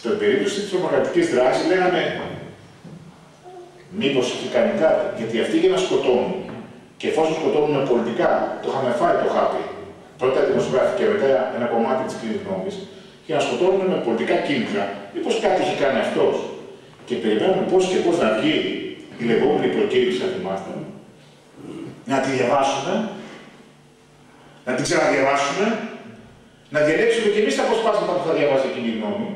Στην περίπτωση της τρομοκρατικής δράσης λέγαμε μήπως έχει κάνει κάτι, γιατί αυτοί για να σκοτώνουν, και εφόσον σκοτώνουν πολιτικά, το είχαμε φάει το χάπι, πρώτα δημοσιογράφοι και μετά ένα κομμάτι της κοινής γνώμης, για να σκοτώνουν με πολιτικά κίνητρα, μήπως κάτι έχει κάνει αυτός. Και περιμένουμε πώς και πώς να βγει η λεγόμενη προκήρυξη, αν θυμάστε, να τη διαβάσουμε, να την ξαναδιαβάσουμε, να διαλέξουμε και εμείς τα αποσπάσματα που θα διαβάσει η κοινή γνώμη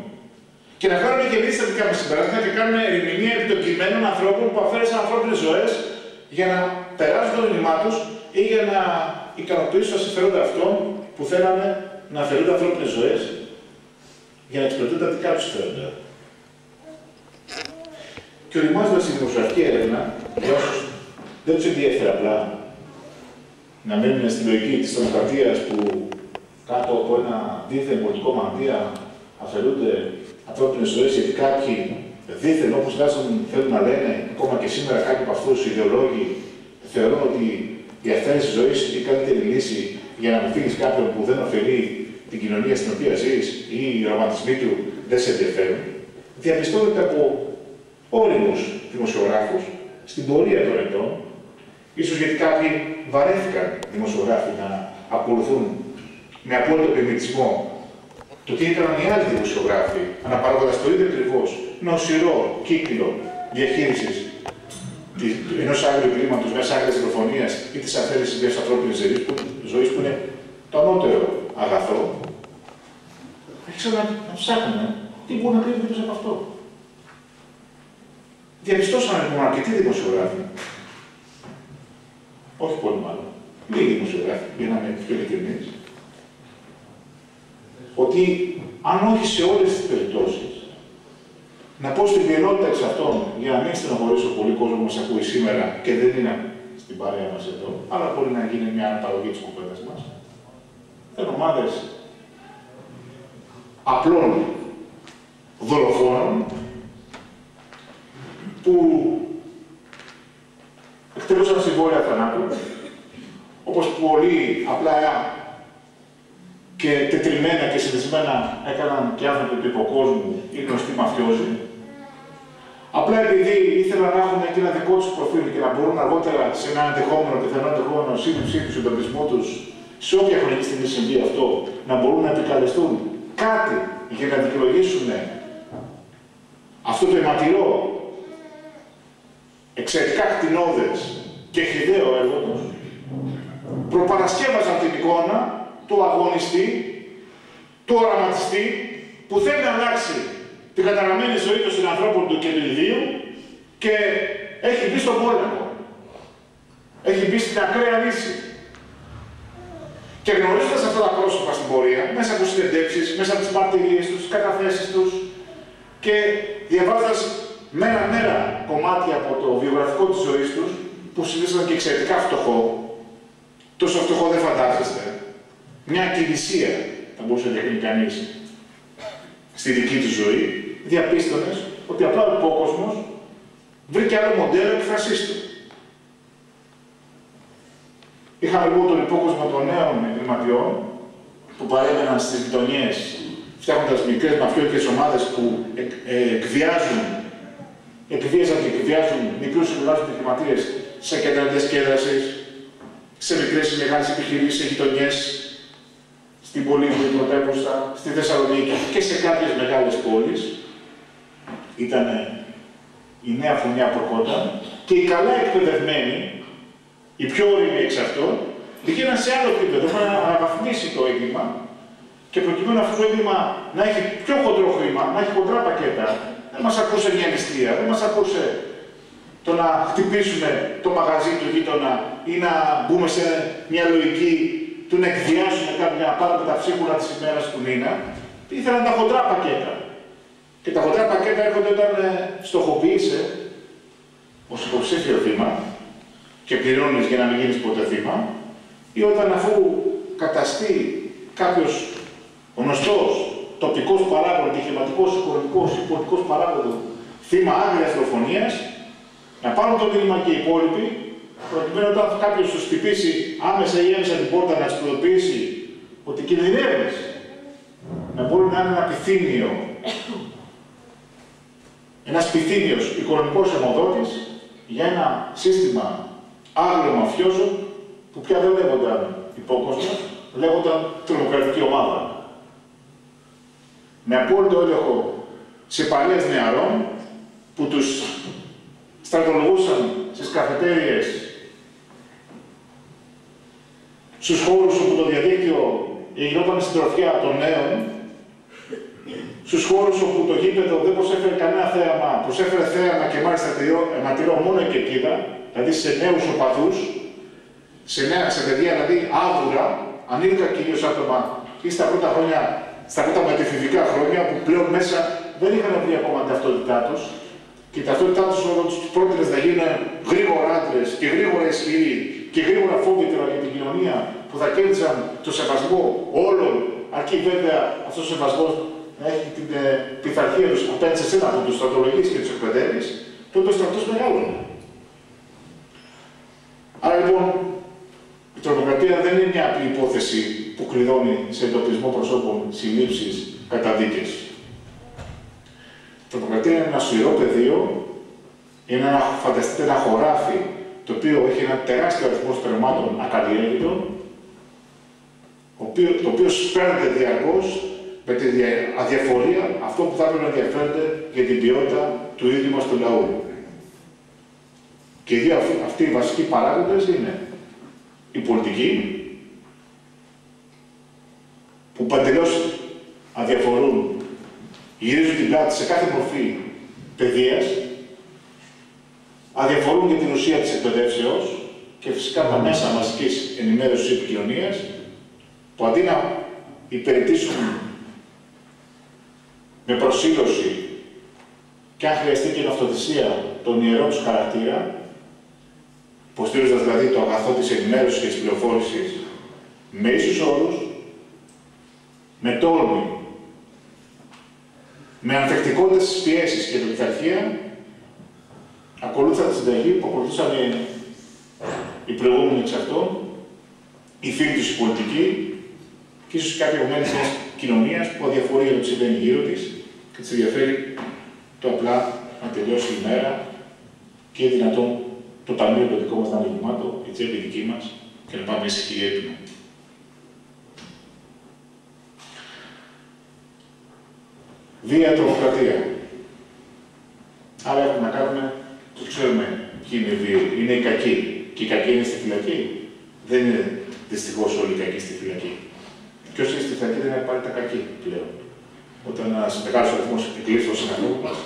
και να κάνουμε και εμείς τα δικά μας συμπεράσματα και κάνουμε ερμηνεία επί των κειμένων ανθρώπων που αφαίρεσαν ανθρώπινες ζωές για να περάσουν το μήνυμά τους ή για να ικανοποιήσουν τα συμφέροντα αυτών που θέλανε να αφαιρούνται ανθρώπινες ζωές για να εξυπηρετούν τα δικά τους συμφέροντα. Και οριμάζοντας τη δημοσιογραφική έρευνα, για όσους δεν τους ενδιαφέρει απλά να μείνουν στη λογική της τρομοκρατίας που κάτω από ένα δίθεν πολιτικό μανδύα αφαιρούνται ανθρώπινες ζωές, γιατί κάποιοι δίθεν, όπως θέλουν να λένε, ακόμα και σήμερα κάποιοι από αυτούς οι ιδεολόγοι θεωρούν ότι η αφαίρεση ζωής είναι η καλύτερη λύση για να αποφύγεις κάποιον που δεν ωφελεί την κοινωνία στην οποία ζεις ή οι ρομαντισμοί του δεν σε ενδιαφέρουν, διαπιστώνεται από όριμους δημοσιογράφους στην πορεία των ετών, ίσως γιατί κάποιοι βαρέθηκαν δημοσιογράφοι να ακολουθούν με απόλυτο επιμητισμό το τι έκαναν οι άλλοι δημοσιογράφοι, αναπαράγοντας το ίδιο ακριβώς νοσηρό κύκλο διαχείρισης ενός άγριου κλίματος, μιας άγριας δολοφονίας ή της αφαίρεσης μιας ανθρώπινης ζωής που είναι το ανώτερο αγαθό, άρχισαν να ψάχνουν τι μπορούν να κρύβουν πίσω από αυτό. Διαπιστώσαμε λοιπόν αρκετοί δημοσιογράφοι, όχι πολύ μάλλον, λίγοι δημοσιογράφοι, για να είμαι πιο ειλικρινής, ότι αν όχι σε όλες τις περιπτώσεις, να πω στην πλειονότητα εξ αυτών, για να μην στενοχωρήσω πολύ κόσμο που μας ακούει σήμερα και δεν είναι στην παρέα μας εδώ, αλλά μπορεί να γίνει μια αναπαραγωγή της κουβέντας μας, είναι ομάδες απλών δολοφόνων που εκτελούσαν συμβόλαια θανάτου, όπως πολύ απλά και τετριμμένα και συνδεσμένα έκαναν και άνθρωποι του υποκόσμου ή γνωστοί μαφιόζοι. Απλά επειδή ήθελαν να έχουν και ένα δικό τους προφίλ και να μπορούν αργότερα σε ένα ενδεχόμενο, πιθανό ενδεχόμενο σύλληψή τους, εντοπισμό τους, σε όποια χρονική στιγμή συμβεί αυτό, να μπορούν να επικαλεστούν κάτι για να δικαιολογήσουν αυτό το αιματηρό, εξαιρετικά κτηνώδες και χυδαίο έργο τους, προπαρασκεύαζαν την εικόνα του αγωνιστή, του οραματιστή, που θέλει να αλλάξει την καταραμένη ζωή των συνανθρώπων του και του ιδίου και έχει μπει στον πόλεμο. Έχει μπει στην ακραία λύση. Και γνωρίζοντας αυτά τα πρόσωπα στην πορεία, μέσα από συνεντεύξεις, μέσα από τις μαρτυρίες τους, τις καταθέσεις τους και διαβάζοντας μέρα-μέρα κομμάτια από το βιογραφικό της ζωής τους, που συνήθισαν και εξαιρετικά φτωχό, τόσο φτωχό δεν φαντάζεστε, μια εκκλησία θα μπορούσε να διακρίνει κανείς στη δική του ζωή, διαπίστωνες ότι απλά ο υπόκοσμος βρήκε άλλο μοντέλο εκφρασής του. Είχαμε λοιπόν τον υπόκοσμο των νέων εγκληματιών που παρέμεναν στις γειτονιές, φτιάχνοντας μικρές μαφιώτικες ομάδες που εκβίαζαν και εκβιάζουν μικρούς συμβουλάριους εγκληματίες σε κέντρα διασκέδασης, σε μικρές ή μεγάλες επιχειρήσεις, σε γειτονιές, στην Πολύβουλη πρωτεύουσα, στη Θεσσαλονίκη και σε κάποιες μεγάλες πόλεις. Ήταν η νέα φωνιά που ερχόταν και οι καλά εκπαιδευμένοι, οι πιο όριμοι εξ αυτών, πήγαιναν σε άλλο επίπεδο, να αναβαθμίσει το έγκλημα και προκειμένου αυτό το έγκλημα να έχει πιο χοντρό χρήμα, να έχει χοντρά πακέτα. Δεν μας ακούσε μια ληστεία, δεν μας ακούσε το να χτυπήσουμε το μαγαζί του γείτονα ή να μπούμε σε μια λογική του να εκβιάσουμε κάποιον για να πάρουμε τα ψίχουλα της ημέρας του μήνα. Ήθελαν τα χοντρά πακέτα. Και τα χοντρά πακέτα έρχονται όταν στοχοποίησε ως υποψήφιο θύμα και πληρώνεις για να μην γίνεις ποτέ θύμα, ή όταν αφού καταστεί κάποιος γνωστός τοπικός παράγων, τυχηματικός, οικονομικός ή πολιτικός παράγων θύμα άγριας δολοφονίας, να πάρουν το μήνυμα και οι υπόλοιποι, προκειμένου όταν κάποιος τους χτυπήσει άμεσα ή έμεσα την πόρτα να τους προειδοποιήσει ότι κινδυνεύεις, να μπορεί να είναι ένα επιθύμιο ένας πυθύνιος οικονομικός αιμοδότης για ένα σύστημα άγριο μαφιόζων που πια δεν λέγονταν υπόκοσμος, λέγονταν τρομοκρατική ομάδα. Με απόλυτο έλεγχο σε παρέες νεαρών που τους στρατολογούσαν στις καφετέριες, στους χώρους όπου το διαδίκτυο γινόταν συντροφιά των νέων, στους χώρους όπου το γήπεδο δεν προσέφερε κανένα θέαμα, προσέφερε θέαμα και μάλιστα αιματηρό μόνο η κερκίδα, δηλαδή σε νέους οπαδούς, σε παιδιά δηλαδή άβουρα, ανήλικα κυρίως άτομα ή στα πρώτα μετεφηβικά χρόνια που πλέον μέσα δεν είχαν βρει ακόμα την ταυτότητά τους και η ταυτότητά τους τους πρότεινε να γίνουν γρήγορα άντρες και γρήγορα ισχυροί και γρήγορα φόβητρα για την κοινωνία που θα κέρδισαν το σεβασμό όλων, αρκεί βέβαια αυτός ο σεβασμός να έχει την πειθαρχία τους απέναντι σε σένα που τους στρατολογείς και τους εκπαιδεύεις, τότε ο στρατός μεγάλωνε. Άρα λοιπόν, η τρομοκρατία δεν είναι μια απλή υπόθεση που κλειδώνει σε εντοπισμό προσώπων, συλλήψεις, καταδίκες. Η τρομοκρατία είναι ένα σφυρό πεδίο, είναι φανταστείτε ένα χωράφι το οποίο έχει ένα τεράστιο αριθμό σπερμάτων ακαλλιέργητων, το οποίο σπέρνεται διαρκώς με τη αδιαφορία αυτό που θα έπρεπε να ενδιαφέρεται για την ποιότητα του ίδιου μας του λαού. Και οι δύο αυτοί οι βασικοί παράγοντες είναι η πολιτική, που παντελώς αδιαφορούν, γυρίζουν την πλάτη σε κάθε μορφή παιδείας, αδιαφορούν για την ουσία της εκπαιδεύσεως και φυσικά τα μέσα μαζικής ενημέρωσης και επικοινωνίας, που αντί να υπηρετήσουν με προσήλωση και αν χρειαστεί και αυτοθυσία τον ιερό τους χαρακτήρα, υποστηρίζοντας δηλαδή το αγαθό της ενημέρωσης και της πληροφόρησης, με ίσους όρους, με τόλμη, με ανθεκτικότητα στις πιέσεις και την πειθαρχία, ακολούθησαν τη συνταγή που ακολουθούσαν οι προηγούμενοι εξ αυτών, οι φίλοι τους οι πολιτικοί και ίσως κάποια κομμένες μιας κοινωνίας που αδιαφορεί για το τι συμβαίνει γύρω της και της ενδιαφέρει το απλά να τελειώσει η μέρα και δυνατόν το ταμείο το δικό μας να είναι γεμάτο, η τσέπη δική μας και να πάμε ήσυχοι έτοιμοι. Βία τρομοκρατία. Άρα έχουμε να κάνουμε, τους ξέρουμε ποιοι είναι οι βίοι. Είναι οι κακοί. Και οι κακοί είναι στη φυλακή. Δεν είναι δυστυχώς όλοι οι κακοί στη φυλακή. Ποιος είναι στη φυλακή δεν είναι πάλι τα κακοί πλέον. Όταν ένας μεγάλος αριθμός εκκλείσει των συνανθρώπων μας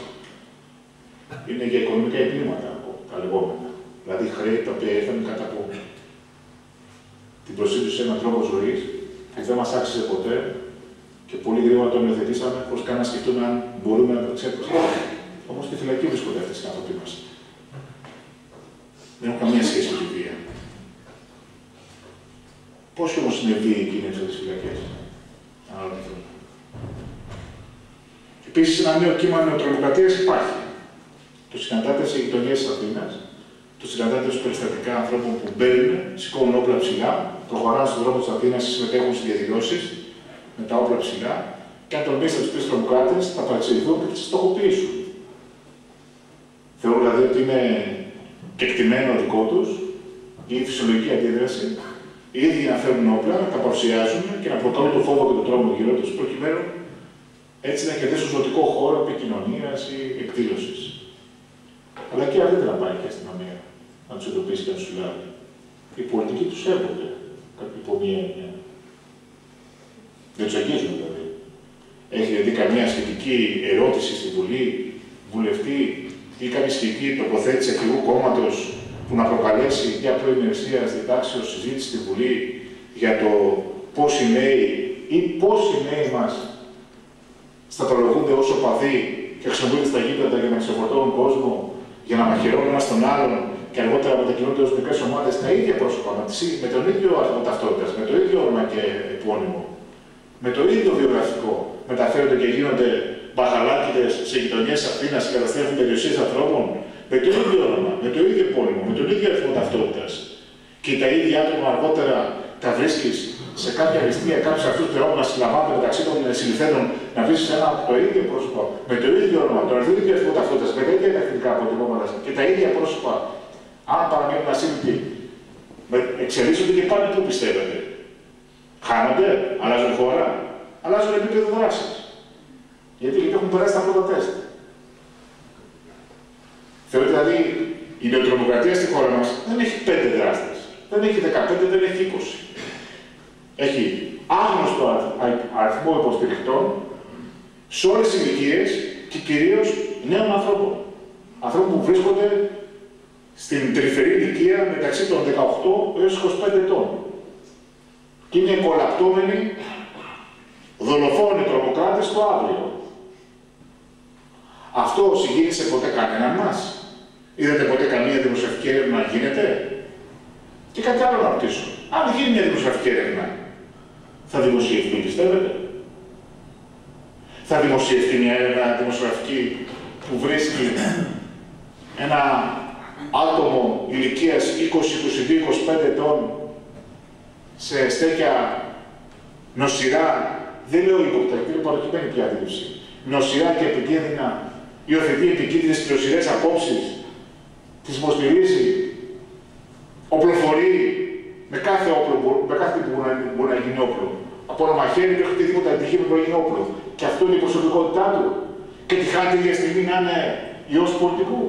είναι για οικονομικά εγκλήματα, τα λεγόμενα. Δηλαδή χρέη τα οποία ήρθαν κατά από την προσήλωση σε έναν τρόπο ζωής που δεν μας άξιζε ποτέ και πολύ γρήγορα τον υιοθετήσαμε χωρίς καν να σκεφτούμε αν μπορούμε να το εξέπτωσουμε. Όμως στη φυλακή βρίσκονται αυτές οι άνθρωποι μας. Δεν έχουν καμία σχέση με τη βία. Πόσοι όμως είναι βίοι εκείνοι έξω από τις φυλακές, αναρωτηθούν. Επίσης, ένα νέο κύμα νεοτρομοκρατίας υπάρχει. Το συναντάτε σε γειτονιές της Αθήνας, το συναντάτε ως περιστατικά ανθρώπων που μπαίνουν, σηκώνουν όπλα ψηλά, προχωράνε στον δρόμο της Αθήνας, συμμετέχουν στις διαδηλώσεις με τα όπλα ψηλά, και αν τολμήσετε να τους πεις τρομοκράτες, θα παρεξηγηθούν και θα τις στοχοποιήσουν. Θεωρούν δηλαδή ότι είναι κεκτημένο δικό τους ή η φυσιολογική αντίδραση, οι ίδιοι να φέρουν όπλα, να τα παρουσιάζουν και να προκαλούν τον φόβο και τον τρόμο γύρω τους, προκειμένου έτσι να κερδίσουν ζωτικό χώρο επικοινωνίας ή εκδήλωσης. Αλλά και αυτή δεν πάει και η αστυνομία να τους εντοπίσει και να τους συλλάβει. Οι πολιτικοί τους έρχονται υπό μία έννοια. Δεν τους αγγίζουν δηλαδή. Έχετε δει καμία σχετική ερώτηση στη Βουλή, βουλευτή ή κάποια σχετική τοποθέτηση αρχηγού κόμματος που να προκαλέσει μια προημερησία διτάξεως συζήτηση στη Βουλή για το πόσοι νέοι ή πόσοι νέοι μας στατολογούνται ως οπαδοί και χρησιμοποιούνται στα γήπεδα για να ξεφορτώνουν κόσμο, για να μαχαιρώνουν ένας τον άλλον και αργότερα μετακινούνται ως μικρές ομάδες τα ίδια πρόσωπα, με τον ίδιο αριθμό ταυτότητας, με το ίδιο όνομα και επώνυμο, με το ίδιο βιογραφικό, μεταφέρονται και γίνονται μπαχαλάκιδες σε γειτονιές Αθήνας και καταστρέφουν περιουσίες ανθρώπων, με το ίδιο όνομα, με το ίδιο επώνυμο, με τον ίδιο αριθμό ταυτότητας. Και τα ίδια άτομα αργότερα τα βρίσκεις σε κάποια αριστεία, κάποιους αυτούς τρόπους να συλλαμβάνονται μεταξύ των συλληφθέντων, να βρίσκεις ένα από το ίδιο πρόσωπο, με το ίδιο όνομα, τον αριθμό δικτυακού ταυτότητας, με τα ίδια τακτικά αποτελέσματα και τα ίδια πρόσωπα, αν παραμείνουν ασύλληπτοι, εξελίσσονται και πάνε πού πιστεύετε? Χάνονται, αλλάζουν χώρα, αλλάζουν επίπεδο δράσης. Γιατί έχουν περάσει τα πρώτα τεστ. Θεωρείτε δηλαδή η νεοτρομοκρατία στη χώρα μας δεν έχει 5 δράστες, δεν έχει 15, δεν έχει 20. Έχει άγνωστο αριθμό υποστηριχτών σε όλες τις ηλικίες και κυρίως νέων ανθρώπων. Ανθρώπων που βρίσκονται στην περιφερή ηλικία μεταξύ των 18 έως 25 ετών. Και είναι κολαπτώμενοι δολοφόνοι τρομοκράτες στο αύριο. Αυτό συγκίνησε ποτέ κανέναν μας? Είδατε ποτέ καμία δημοσιογραφική έρευνα να γίνεται? Και κάτι άλλο να ρωτήσω. Αν γίνει μια δημοσιογραφική έρευνα, θα δημοσιευτεί, πιστεύετε? Θα δημοσιευτεί μια έρευνα δημοσιογραφική που βρίσκει ένα άτομο ηλικίας 20, 22, 25 ετών σε στέκια νοσηρά, δεν λέω ύποπτα, είναι παροχημένη πια αντίληψη, νοσηρά και επικίνδυνα, υιοθετεί επικίνδυνες και νοσηρές απόψεις, τις υποστηρίζει, οπλοφορεί με κάθε όπλο, με κάθε τι που μπορεί να γίνει όπλο. Από ένα μαχαίρι μέχρι οτιδήποτε αντικείμενο που μπορεί να γίνει όπλο. Και αυτό είναι η προσωπικότητά του. Και τη χάνει την ίδια στιγμή να είναι γιος πολιτικού,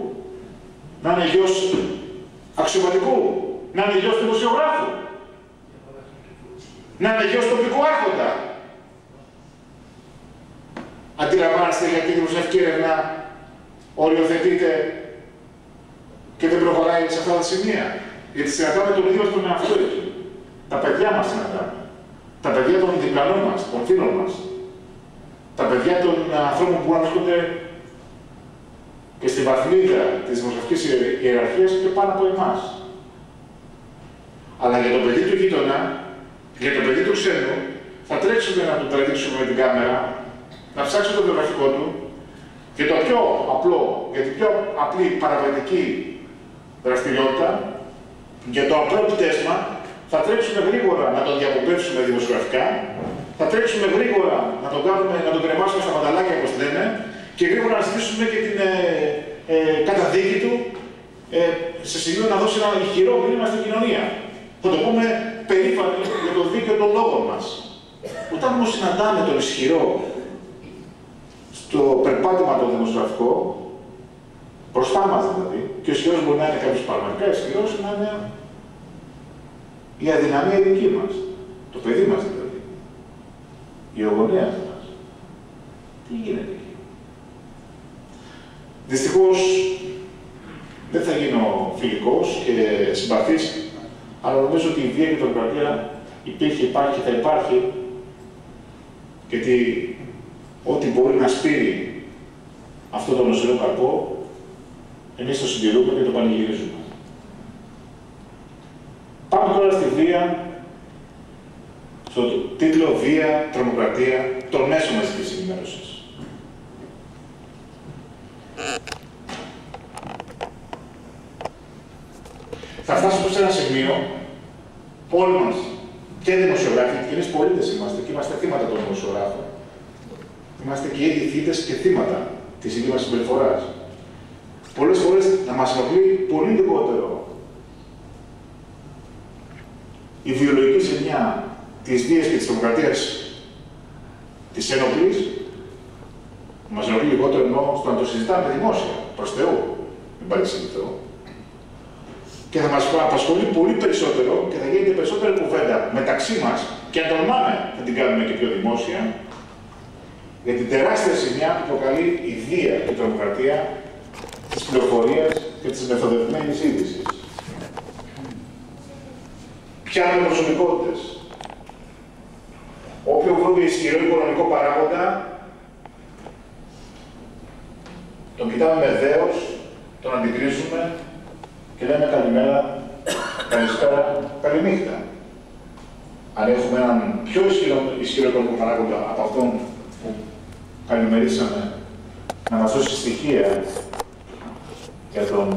να είναι γιος αξιωματικού, να είναι γιος δημοσιογράφου, να είναι γιος τοπικού άρχοντα. Αντιλαμβάνεστε γιατί η δημοσιογραφική έρευνα οριοθετείται και δεν προχωράει σε αυτά τα σημεία? Γιατί συναντάμε τον ίδιο τον εαυτό εκεί. Τα παιδιά μας συναντάμε. Τα παιδιά των διπλανών μας, των φίλων μας. Τα παιδιά των ανθρώπων που βρίσκονται και στη βαθμίδα της δημοσιογραφικής ιεραρχίας και πάνω από εμάς. Αλλά για το παιδί του γείτονα, για το παιδί του ξένου, θα τρέξουμε να τον τραβήξουμε με την κάμερα, να ψάξουμε το βιογραφικό του και το πιο απλό, για την πιο απλή παραβατική δραστηριότητα, για το απλό επιτεύγμα, θα τρέξουμε γρήγορα να τον διακοπεύσουμε δημοσιογραφικά, θα τρέξουμε γρήγορα να τον κάνουμε, να τον κρεμάσουμε στα μανταλάκια, όπως λένε, και γρήγορα να στήσουμε και την καταδίκη του σε σημείο να δώσει ένα ηχηρό μήνυμα στην κοινωνία. Θα το πούμε περήφανοι για το δίκαιο των λόγων μας. Όταν όμως συναντάμε τον ισχυρό στο περπάτημα το δημοσιογραφικό, μπροστά μας δηλαδή, και ο ισχυρός μπορεί να είναι κάποιος πραγματικά ισχυρός, να είναι η αδυναμία δική μας. Το παιδί μας δηλαδή. Η γονέα μας. Τι γίνεται εκεί? Δυστυχώς δεν θα γίνω φιλικός και συμπαθής, αλλά νομίζω ότι η βία και η τρομοκρατία υπήρχε, υπάρχει και θα υπάρχει, γιατί ό,τι μπορεί να σπείρει αυτό το νοσηρό καρπό, εμείς το συντηρούμε και το πανηγυρίζουμε. Πάμε τώρα στη βία, στο τίτλο «Βία, τρομοκρατία των μέσων μαζικής ενημέρωσης». Θα φτάσουμε σε ένα σημείο, όλοι μας, και δημοσιογράφοι, και εμείς πολίτες είμαστε, και είμαστε θύματα των δημοσιογράφων. Είμαστε και ήδη θύτες και θύματα της ίδιας μας συμπεριφοράς. Πολλές φορές να μας ενοχλεί πολύ λιγότερο η βιολογική ζημιά της βίας και της τρομοκρατίας της ένοπλης, μας ενοχλεί λιγότερο ενώ στο να το συζητάμε δημόσια, προς Θεού, μην παρεξηγηθώ. Και θα μας απασχολεί πολύ περισσότερο και θα γίνεται περισσότερη κουβέντα μεταξύ μας και αν τολμάμε θα την κάνουμε και πιο δημόσια για την τεράστια ζημιά που προκαλεί η βία και η τρομοκρατία της πληροφορίας και της μεθοδευμένης είδησης. Πιάνουμε προσωπικότητες. Όποιο βρούμε ισχυρό οικονομικό παράγοντα, τον κοιτάμε με δέος, τον αντικρίζουμε και λέμε καλημέρα, καλησπέρα, καληνύχτα. Αν έχουμε έναν πιο ισχυρό οικονομικό παράγοντα από αυτόν που καλημερίσαμε, να μας δώσει στοιχεία για το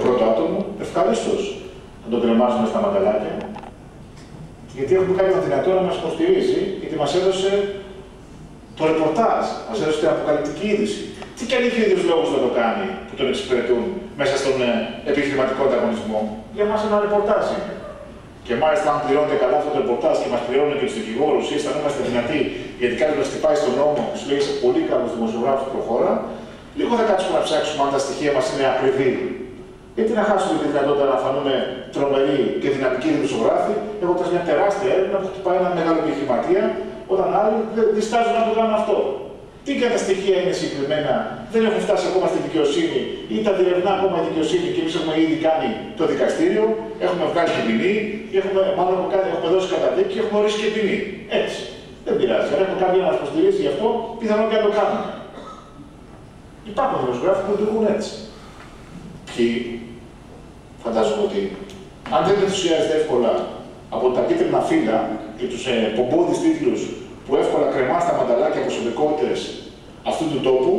πρώτο άτομο, ευχαρίστως να τον κρεμάσουμε στα μανταλάκια, γιατί έχουμε κάνει το δυνατό να μας υποστηρίζει, γιατί μας έδωσε Το ρεπορτάζ μας έδωσε την αποκαλυπτική είδηση. Τι και αν είχε ίδιος λόγους να το κάνει που τον εξυπηρετούν μέσα στον επιχειρηματικό ανταγωνισμό. Για μας ένα ρεπορτάζ είναι. Και μάλιστα, αν πληρώνεται καλά αυτό το ρεπορτάζ και μας πληρώνουν και τους δικηγόρους ή αισθανόμαστε δυνατοί γιατί κάτι μας χτυπάει στον νόμο και σου λέει είσαι πολύ καλός δημοσιογράφος που προχώρα, λίγο θα κάτσουμε να ψάξουμε αν τα στοιχεία μας είναι ακριβή. Γιατί να χάσουμε τη δυνατότητα να φανούμε τρομεροί και δυναμικοί δημοσιογράφοι, έχοντας μια τεράστια έρευνα που χτυπάει έναν μεγάλο επιχειρηματία, όταν άλλοι διστάζουν να το κάνουν αυτό. Τι και αν τα στοιχεία είναι συγκεκριμένα, δεν έχουν φτάσει ακόμα στη δικαιοσύνη ή τα διερευνά ακόμα η δικαιοσύνη και εμείς έχουμε ήδη κάνει το δικαστήριο, έχουμε βγάλει την ποινή, έχουμε δώσει καταδίκη και έχουμε ορίσει και ποινή. Έτσι. Δεν πειράζει. Αν έχουμε κάποιον να μας υποστηρίζει γι' αυτό, πιθανόν και να το κάνουμε. Υπάρχουν δημοσιογράφοι που λειτουργούν έτσι. Ποιοι φαντάζομαι ότι αν δεν ενθουσιάζεται εύκολα από τα κίτρινα φύλλα και τους πομπόδεις τίτλους που εύκολα κρεμά στα μανταλάκια προσωπικότητες αυτού του τόπου,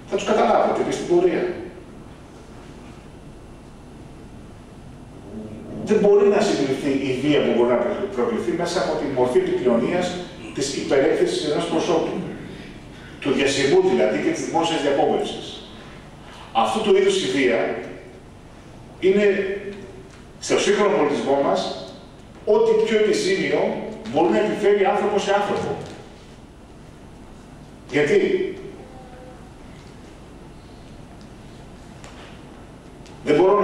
θα τους καταλάβετε και στην πορεία. Δεν μπορεί να συγκριθεί η βία που μπορεί να προκληθεί μέσα από τη μορφή επικοινωνίας της υπερέκθεσης ενός προσώπου. Του διασυμβού δηλαδή και της δημόσιας διαπόμπευσης. Αυτού του είδους η βία είναι στο σύγχρονο πολιτισμό μας ό,τι πιο επιζήμιο μπορεί να επιφέρει άνθρωπο σε άνθρωπο. Γιατί? Δεν μπορώ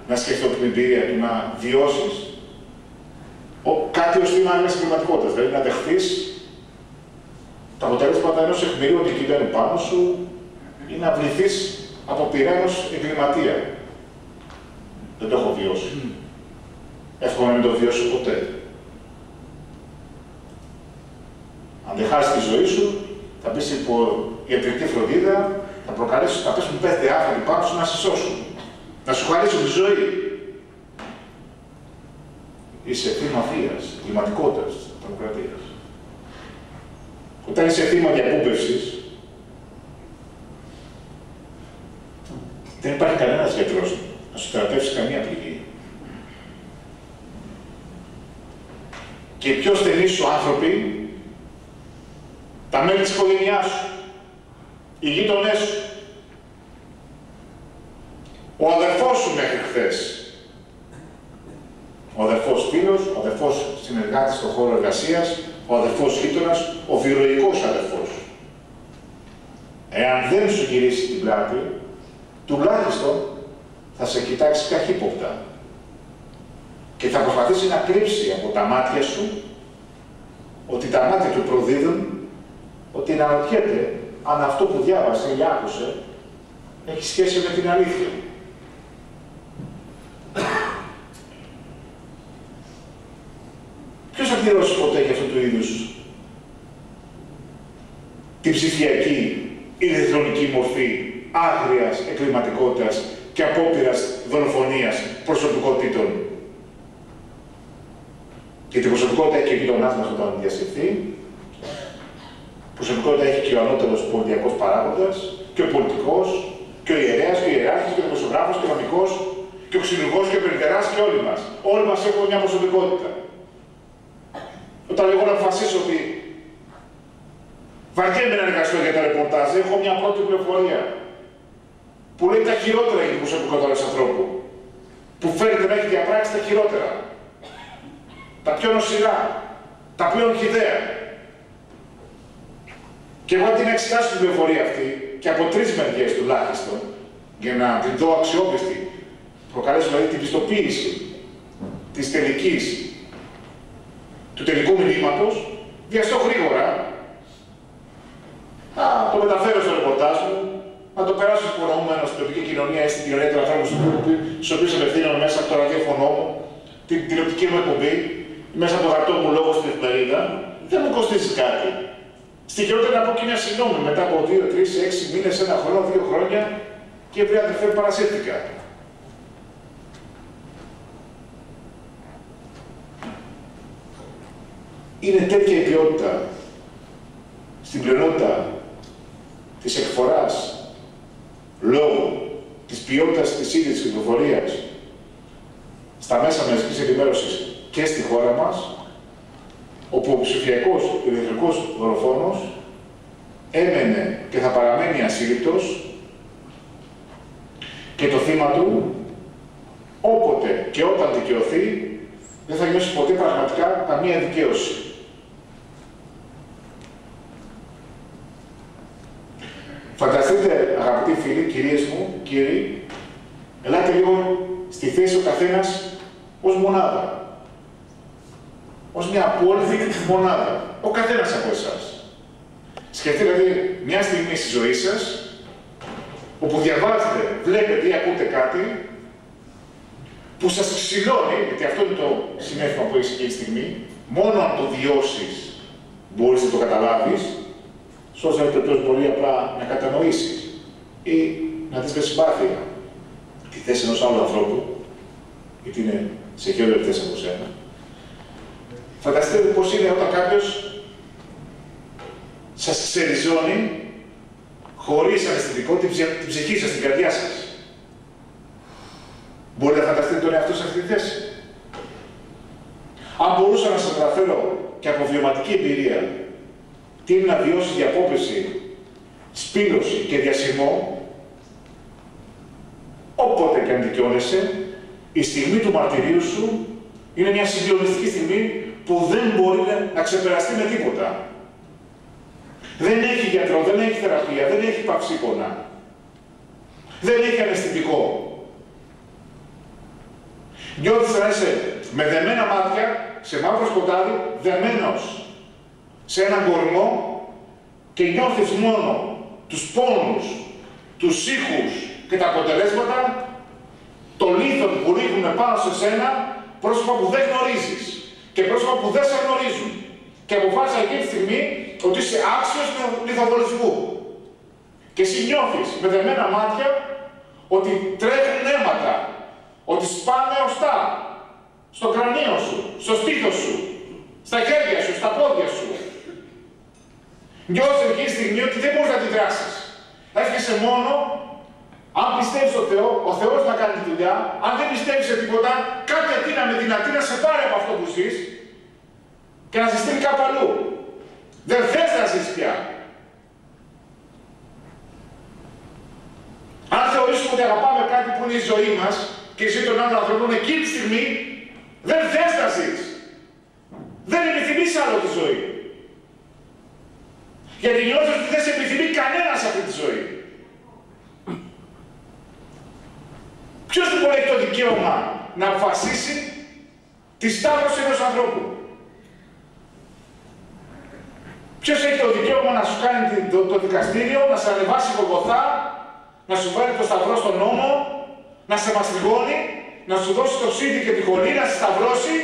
να σκεφτώ την εμπειρία του να βιώσεις κάτι ως θύμα άλλης εγκληματικότητας. Δηλαδή να δεχθείς τα αποτέλεσματα ενός αιχμηρίου αντικειμένου πάνω σου ή να βληθείς από πειρά ενός εγκληματία. Δεν το έχω βιώσει. Εύχομαι να μην το βιώσω ποτέ. Αν δεν χάσεις τη ζωή σου, θα μπεις υπό ιατρική φροντίδα, θα πέσουν 5 άνθρωποι πάνω σου να σε σώσουν. Να σου χαρίσουν τη ζωή. Είσαι θύμα βίας, εγκληματικότητας, τρομοκρατίας. Όταν είσαι θύμα διαπούμπευσης, δεν υπάρχει κανένας γιατρός να σου θεραπεύσει καμία πληγή. Και οι πιο στενοί σου άνθρωποι, τα μέλη της οικογένειάς σου, οι γείτονές σου, ο αδερφός σου μέχρι χθες, ο αδερφός φίλος, ο αδερφός συνεργάτης στον χώρο εργασίας, ο αδερφός γείτονας, ο βιολογικός αδερφός. Εάν δεν σου γυρίσει την πλάτη, τουλάχιστον θα σε κοιτάξει καχύποπτα και θα προσπαθήσει να κρύψει από τα μάτια σου ότι τα μάτια του προδίδουν ότι αναρωτιέται αν αυτό που διάβασε ή άκουσε έχει σχέση με την αλήθεια. Ποιος θα πληρώσει ποτέ για αυτού του είδους την ψηφιακή ηλεκτρονική μορφή άγριας εγκληματικότητας και απόπειρας δολοφονίας προσωπικότητων? Γιατί η προσωπικότητα έχει και ο γειτονάς μας όταν διασυρθεί. Προσωπικότητα έχει και ο ανώτερος πολιτιακός παράγοντας, και ο πολιτικός, και ο ιερέας, και ο ιεράρχης, και ο δημοσιογράφος, και ο νομικός, και ο ξυλουργός, και ο περιδεράς, και όλοι μας. Όλοι μας έχουμε μια προσωπικότητα. Όταν εγώ να αποφασίσω ότι βαριέμαι να εργαστώ για τα ρεπορτάζ, έχω μια πρώτη πληροφορία που λέει τα χειρότερα για την προσωπικότητα ενός ανθρώπου, που φέρεται να έχει διαπράξει τα χειρότερα, τα πιο νοσηρά, τα πλέον χυδαία. Και εγώ αντί να εξετάσω την πληροφορία αυτή και από 3 μεριές τουλάχιστον, για να την δω αξιόπιστη, προκαλέσω δηλαδή την πιστοποίηση της τελικής, του τελικού μηνύματος, βιαστώ γρήγορα, να το μεταφέρω στο ρεπορτάζ μου, να το περάσω στους υπονοούμενους στην τοπική κοινωνία ή στην κοινωνία των ανθρώπων στους οποίους απευθύνομαι μέσα από το ραδιόφωνο μου, την τηλεοπτική μου εκπομπή, μέσα από το γραπτό μου λόγο στην εφημερίδα, δεν μου κοστίζει κάτι. Στη χειρότερη να πω και μια συγγνώμη μετά από 2, 3, 6 μήνες, 1 χρόνο, 2 χρόνια και βρε αδερφέ παρασύρθηκα. Είναι τέτοια η ποιότητα στην πλειονότητα της εκφοράς λόγω της ποιότητας της ίδιας της πληροφορίας στα μέσα μαζικής ενημέρωσης και στη χώρα μας, όπου ο ψηφιακός ηλεκτρικός δολοφόνος έμενε και θα παραμένει ασύλληπτος και το θύμα του, όποτε και όταν δικαιωθεί, δεν θα νιώσει ποτέ πραγματικά καμία δικαίωση. Φανταστείτε, αγαπητοί φίλοι, κυρίες μου, κύριοι, ελάτε λίγο στη θέση ο καθένας ως μονάδα. Ως μια απόλυτη μονάδα. Ο καθένας από εσάς. Σκεφτείτε δηλαδή μια στιγμή στη ζωή σας, όπου διαβάζετε, βλέπετε ή ακούτε κάτι, που σας ξυλώνει, γιατί αυτό είναι το συναίσθημα που έχεις εκείνη τη στιγμή, μόνο αν το βιώσεις μπορείς να το καταλάβεις, σως να είναι πολύ απλά να κατανοήσεις ή να δεις με συμπάθεια τη θέση ενός άλλου ανθρώπου, γιατί είναι σε χειρότερη θέση από σένα. Φανταστείτε πώς είναι όταν κάποιος σας ξεριζώνει χωρίς αναισθητικό την ψυχή σας, την καρδιά σας. Μπορείτε να φανταστείτε τον εαυτό σας σε αυτή τη θέση. Αν μπορούσα να σας αναφέρω και από βιωματική εμπειρία τι είναι να βιώσεις διαπόπεση, σπήλωση και διασυρμό, όποτε και αν δικαιώνεσαι, η στιγμή του μαρτυρίου σου είναι μια συγκλονιστική στιγμή που δεν μπορεί να ξεπεραστεί με τίποτα. Δεν έχει γιατρό, δεν έχει θεραπεία, δεν έχει παυσίπονα. Δεν έχει αναισθητικό. Νιώθεις να είσαι με δεμένα μάτια, σε μαύρο σκοτάδι, δεμένος σε έναν κορμό και νιώθεις μόνο τους πόνους, τους ήχους και τα αποτελέσματα των λίθων που ρίχνουν πάνω σε σένα πρόσωπα που δεν γνωρίζεις και πρόσωπα που δεν σε γνωρίζουν. Και αποφάσισα εκείνη τη στιγμή ότι είσαι άξιος λιθοβολισμού. Και εσύ νιώθεις με δεμένα μάτια ότι τρέχουν αίματα, ότι σπάνε οστά στο κρανίο σου, στο στήθος σου, στα χέρια σου, στα πόδια σου. Νιώθεις εκείνη τη στιγμή ότι δεν μπορείς να αντιδράσεις. Εύχεσαι μόνο, αν πιστεύεις στο Θεό, ο Θεός να κάνει τη δουλειά. Αν δεν πιστεύεις σε τίποτα, κάποια δύναμη δυνατή να σε πάρει από αυτό που ζεις και να σε στείλει κάπου αλλού. Δεν θες να ζεις πια. Αν θεωρήσουμε ότι αγαπάμε κάτι που είναι η ζωή μας και η ζωή των άλλων ανθρώπων, εκείνη τη στιγμή δεν θες να ζεις. Δεν επιθυμείς άλλο τη ζωή. Γιατί νιώθεις ότι δεν σε επιθυμεί κανένας αυτή τη ζωή. Ποιος λοιπόν έχει το δικαίωμα να αποφασίσει τη σταύρωση ενός ανθρώπου? Ποιος έχει το δικαίωμα να σου κάνει το δικαστήριο, να σε ανεβάσει Γολγοθά, να σου βάλει το σταυρό στον νόμο, να σε μαστιγώνει, να σου δώσει το ξύδι και τη χολή, να σε σταυρώσει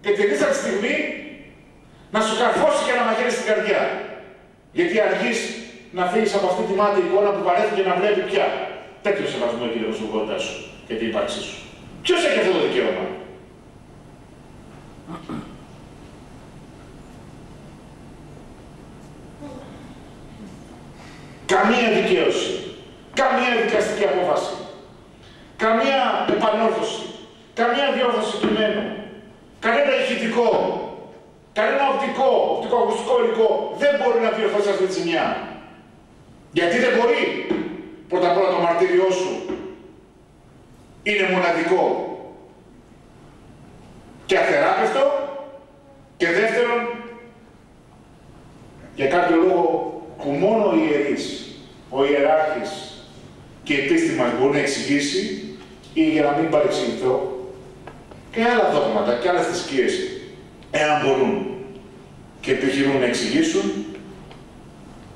και την ίσα τη στιγμή να σου καρφώσει και να μαγειρίσει την καρδιά. Γιατί αργείς να φύγεις από αυτή τη μάτια εικόνα που βαρέθηκε να βλέπει πια. Τέτοιο σεβασμό έχει η προσωπικότητά σου και την ύπαρξή σου. Ποιος έχει αυτό το δικαίωμα? Καμία δικαίωση, καμία δικαστική απόφαση, καμία επανόρθωση, καμία διόρθωση κειμένου, κανένα ηχητικό, κανένα οπτικό-ακουστικό υλικό δεν μπορεί να διορθώσει αυτή τη ζημιά. Γιατί δεν μπορεί? Πρώτα απ' όλα το μαρτύριό σου είναι μοναδικό και αθεράπευτο και δεύτερον, για κάποιο λόγο που μόνο ο ιερείς, ο ιεράρχης και η πίστη μας μπορεί να εξηγήσει ή για να μην παρεξηγηθώ και άλλα δόγματα και άλλες θρησκείες, εάν μπορούν και επιχειρούν να εξηγήσουν,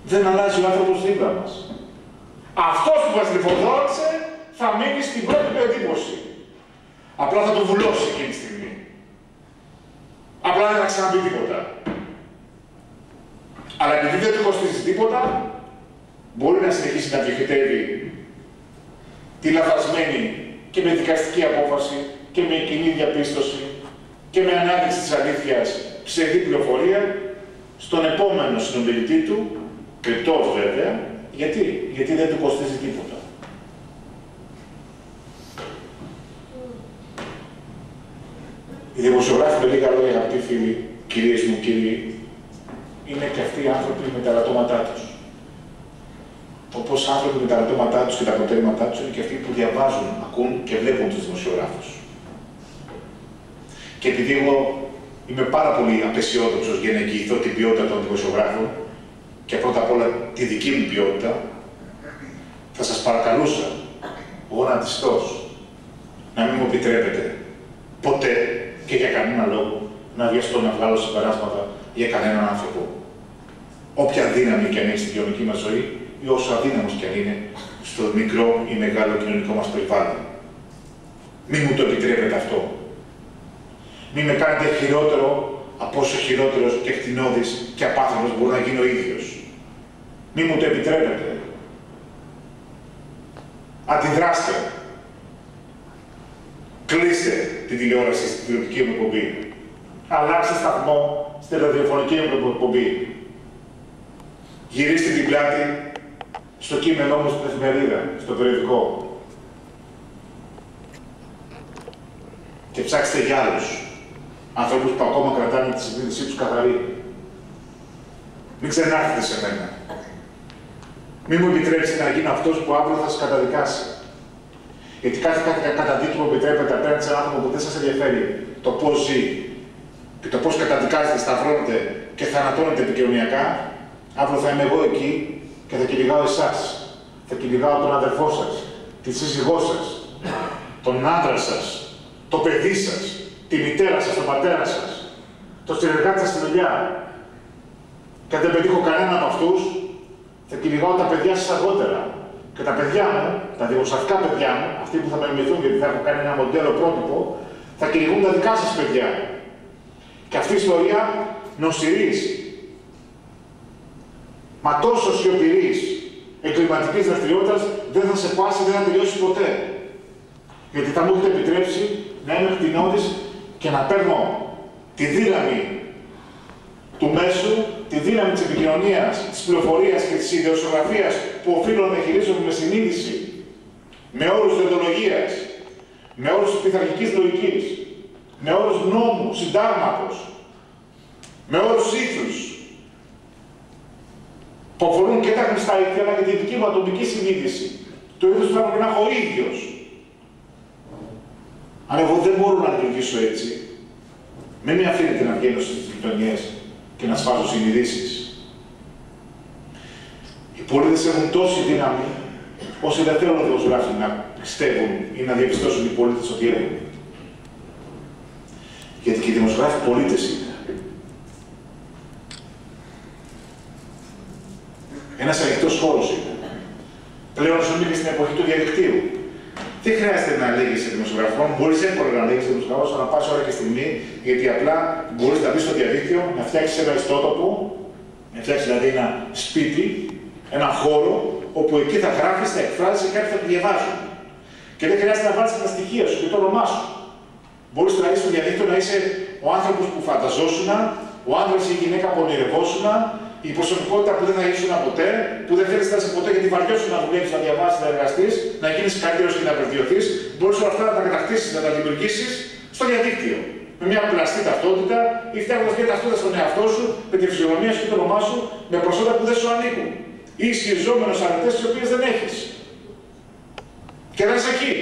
δεν αλλάζει ο άνθρωπος δίπλα μας. Αυτός που μας λιφοδόρησε θα μείνει στην πρώτη του εντύπωση. Απλά θα το βουλώσει εκείνη τη στιγμή. Απλά δεν θα ξαναπεί τίποτα. Αλλά επειδή δεν του κοστίζει τίποτα, μπορεί να συνεχίσει να διοχετεύει τη λαθασμένη και με δικαστική απόφαση και με κοινή διαπίστωση και με ανάδειξη της αλήθειας ψευδή πληροφορία στον επόμενο συνομιλητή του, κρυπτός βέβαια, γιατί δεν του κοστίζει τίποτα. Οι δημοσιογράφοι με λίγα λόγια, αγαπητοί φίλοι, κυρίες μου, κύριοι, είναι και αυτοί οι άνθρωποι με τα ελαττώματά τους. Όπως άνθρωποι με τα ελαττώματά τους και τα προτέρηματά τους είναι και αυτοί που διαβάζουν, ακούν και βλέπουν τους δημοσιογράφους. Και επειδή εγώ είμαι πάρα πολύ απεσιόδοξος για να εγγυηθώ την ποιότητα των δημοσιογράφων και πρώτα απ' όλα τη δική μου ποιότητα, θα σας παρακαλούσα γονατιστός να μην μου επιτρέπετε ποτέ και για κανένα λόγο να βιαστώ να βγάλω συμπεράσματα για κανέναν άνθρωπο. Όποια δύναμη και αν έχει στη κοινωνική μας ζωή ή όσο αδύναμος και αν είναι στο μικρό ή μεγάλο κοινωνικό μας περιβάλλον. Μην μου το επιτρέπετε αυτό. Μην με κάνετε χειρότερο από όσο χειρότερος και κτηνώδης και απάθανος μπορεί να γίνει ο ίδιος. Μην μου το επιτρέπετε. Αντιδράστε. Κλείστε την τηλεόραση στην τηλεοπτική μου εκπομπή. Αλλάξτε σταθμό στη ραδιοφωνική μου εκπομπή. Γυρίστε την πλάτη στο κείμενό μου στην εφημερίδα, στο περιοδικό. Και ψάξτε για άλλους. Ανθρώπους που ακόμα κρατάνε τη συνείδησή τους καθαρή. Μην ξενάρθετε σε μένα. Μην μου επιτρέψετε να γίνω αυτός που αύριο θα σας καταδικάσει. Γιατί κάθε καταδίκη που επιτρέπετε απέναντι σε έναν άνθρωπο που δεν σας ενδιαφέρει το πώς ζει και το πώς καταδικάζετε, σταυρώνετε και θανατώνετε επικοινωνιακά, αύριο θα είμαι εγώ εκεί και θα κυνηγάω εσάς. Θα κυνηγάω τον αδερφό σας, τη σύζυγό σας, τον άντρα σας, το παιδί σας, τη μητέρα σας, τον πατέρα σας, τον συνεργάτη σας στη δουλειά. Και αν δεν πετύχω κανέναν από αυτούς, θα κυνηγάω τα παιδιά σας αργότερα. Και τα παιδιά μου, τα δημοσιογραφικά παιδιά μου, αυτοί που θα με μιμηθούν γιατί θα έχουν κάνει ένα μοντέλο πρότυπο, θα κυνηγούν τα δικά σας παιδιά. Και αυτή η ιστορία νοσηρής, μα τόσο σιωπηρής, εγκληματικής δραστηριότητας δεν θα σε πάσει, δεν θα τελειώσει ποτέ. Γιατί θα μου έχετε επιτρέψει να είμαι κτηνώδης και να παίρνω τη δύναμη του μέσου, τη δύναμη της επικοινωνίας, της πληροφορίας και της ιδεοσιογραφίας που οφείλω να χειρίζομαι με συνείδηση, με όρους δεοντολογίας, με όρους πειθαρχικής λογικής, με όρους νόμου, συντάγματος, με όρους ήθους, που αφορούν και τα χρηστά ήθη, αλλά και τη δική μου ατομική συνείδηση. Το είδος που θα έπρεπε να έχω ίδιος. Αν εγώ δεν μπορώ να λειτουργήσω έτσι, μην με αφήνετε να βγαίνω στις γειτονιές και να σφάζω συνειδήσεις. Οι πολίτες έχουν τόση δύναμη, όσοι δεν θέλουν να δημοσιογράφουν να πιστεύουν ή να διαπιστώσουν οι πολίτες ότι έχουν. Γιατί και οι δημοσιογράφοι πολίτες είναι. Ένας ανοιχτός χώρος είναι. Πλέον ζούμε και στην εποχή του διαδικτύου. Δεν χρειάζεται να λέγεσαι δημοσιογραφό, μπορείς εύκολα να λέγεσαι δημοσιογραφός ανά πάσα ώρα και στιγμή, γιατί απλά μπορείς να μπεις στο διαδίκτυο, να φτιάξεις ένα ιστότοπο, να φτιάξεις δηλαδή ένα σπίτι, ένα χώρο, όπου εκεί θα γράφεις, θα εκφράζεις και κάποιοι θα το διαβάζουν. Και δεν χρειάζεται να βάλεις τα στοιχεία σου και το όνομά σου. Μπορείς δηλαδή στο διαδίκτυο να είσαι ο άνθρωπος που φανταζόσουν, ο άντρας ή η γυναίκα που ονειρευόσουν, η προσωπικότητα που δεν θα ήσουν ποτέ, που δεν θέλεις να είσαι ποτέ γιατί βαριώσουν να δουλεύεις, να διαβάσεις, να εργαστείς, να γίνεις καλύτερος και να βελτιωθείς, μπορείς όλα αυτά να τα κατακτήσεις, να τα δημιουργήσεις στο διαδίκτυο. Με μια πλαστή ταυτότητα ή φτιάχνοντας μια ταυτότητα στον εαυτό σου, με τη φυσιογνωμία σου και το όνομά σου, με προσόντα που δεν σου ανήκουν. Ή ισχυριζόμενος αρετές τις οποίες δεν έχεις. Και να είσαι εκεί.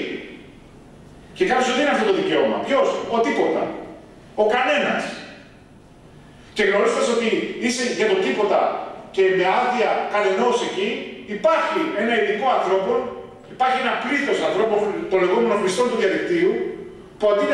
Και κάποιος σου δίνει αυτό το δικαίωμα. Ποιος? Ο τίποτα. Ο κανένας. Και γνωρίζοντας ότι είσαι για το τίποτα και με άδεια κανενός εκεί, υπάρχει ένα ειδικό ανθρώπων, υπάρχει ένα πλήθος ανθρώπων, των λεγόμενων χρηστών του διαδικτύου, που αντί